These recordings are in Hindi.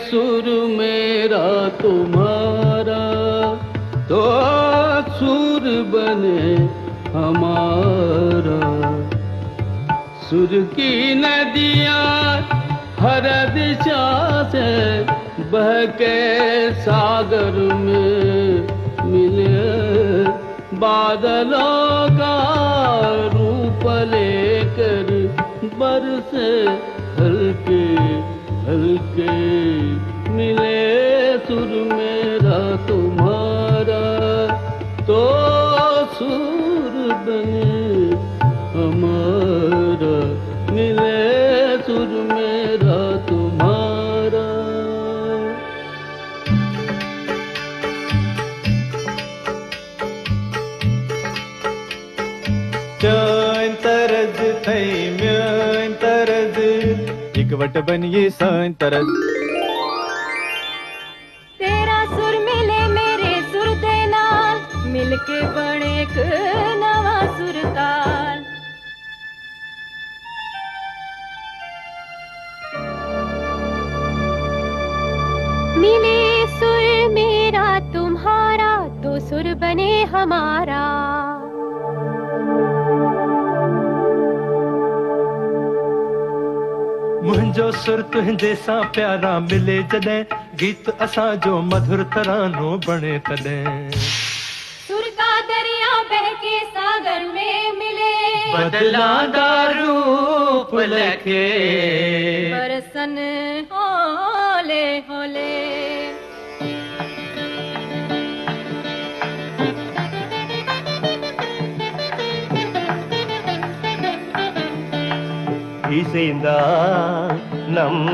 सुर मेरा तुम्हारा तो सुर बने हमारा। सुर की नदियाँ हर दिशा से बह के सागर में मिले, बादलों का रूप लेकर बरसे हल्के हल्के मिले। सुर मेरा तुम्हारा तो सुर बने हमारा, मिले सुर मेरा तुम्हारा। चैन तरज थई म्यान तरज इकवट बनिए सान तरज। तेरा सुर मिले मेरे सुर दे नाल, मिलके बने एक नवा सुरताल। मिले सुर मेरा तुम्हारा तो सुर बने हमारा। मुंहिंजो सुर तुंहिंजे सां प्यारा मिले जॾहिं, गीत असां जो मधुर तरानो बणे तॾहिं। सुर का दरिया बहके सागर में मिले, बदलांदा रूप लखे बरसन होले होले। இசைந்தா நம்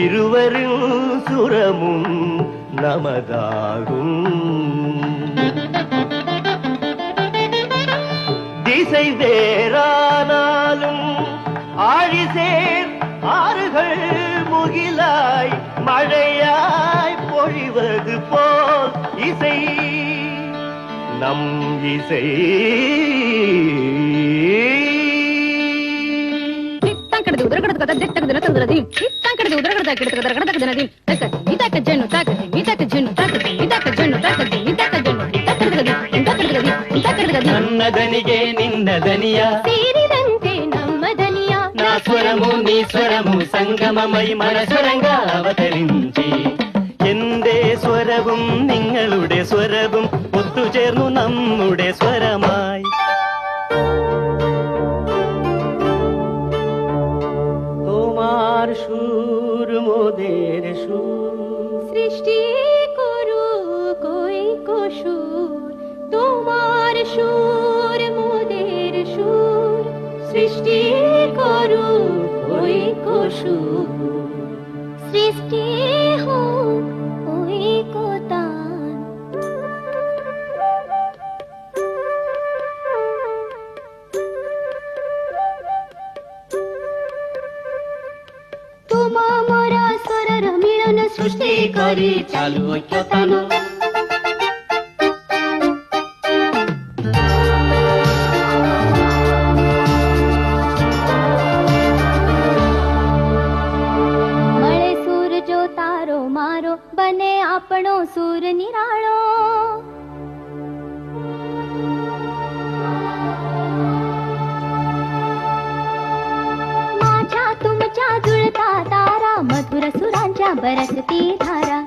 இருவரின் சுரமும் நமதாகும். திசை வேறானாலும் ஆழிசேர் ஆறுகள் முகிலாய் மழையாய் பொழிவது போல் இசை நம் இசை. ನನ್ನದನಿಗೆ ನಿನ್ನ ದನಿಯ ಸೇರಿದಂತೆ ನಮ್ಮ ದನಿಯ, నా స్వరము నీ స్వరము സംഗമമൈ മനസ്വരങ്ക അവതరించి. എന്റെ സ്വരവും നിങ്ങളുടെ സ്വരവും ഒത്തുചേർന്നു നമ്മുടെ സ്വരമായി. তোমার সুর মোদের সুর, সৃষ্টি করু কই কসুর। তোমার সুর মোদের সুর, সৃষ্টি করু কই কসুর। সৃষ্টি হোক ওই কোতান। তোমা মোরা স্বরর মিলন সৃষ্টি করি চালু ঐক্যতান। મળે સુર જો તારો મારો, બને આપણો સુર નિરાળો। माझ्या तुमच्या जुळता तारा, मधुर सुरांच्या बरसती धारा।